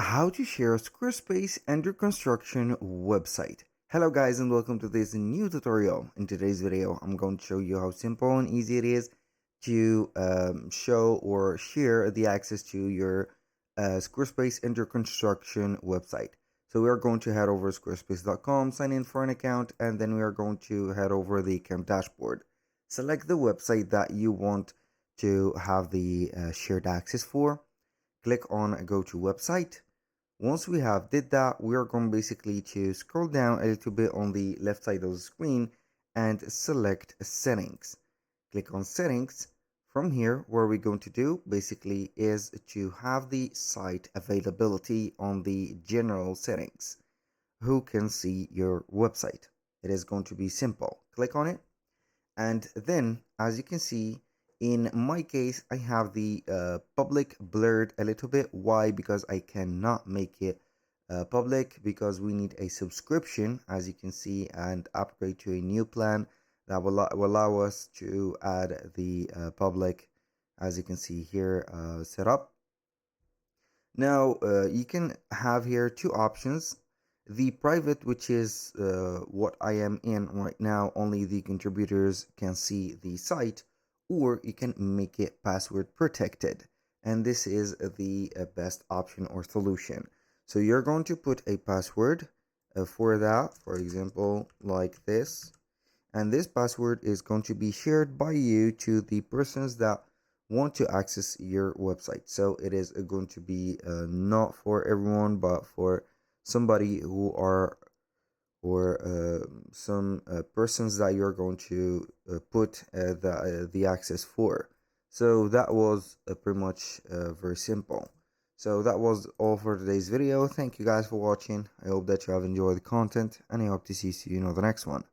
How to share Squarespace under construction website. Hello guys and welcome to this new tutorial. In today's video I'm going to show you how simple and easy it is to show or share the access to your Squarespace under construction website. So we are going to head over to squarespace.com, sign in for an account, and then we are going to head over the account dashboard. Select the website that you want to have the shared access for. Click on go to website. Once we have did that, we are going basically to scroll down a little bit on the left side of the screen and select settings. Click on settings. From here, what we're going to do basically is to have the site availability on the general settings. Who can see your website? It is going to be simple. Click on it, and then as you can see, in my case I have the public blurred a little bit. Why? Because I cannot make it public, because we need a subscription, as you can see, and upgrade to a new plan that will allow us to add the public, as you can see here, set up. Now you can have here two options. The private, which is what I am in right now, only the contributors can see the site, or you can make it password protected, and this is the best option or solution. So you're going to put a password for that, for example like this, and this password is going to be shared by you to the persons that want to access your website. So it is going to be not for everyone, but for somebody who are, or some persons that you're going to put the access for. So that was pretty much very simple. So that was all for today's video. Thank you guys for watching. I hope that you have enjoyed the content, and I hope to see you in the next one.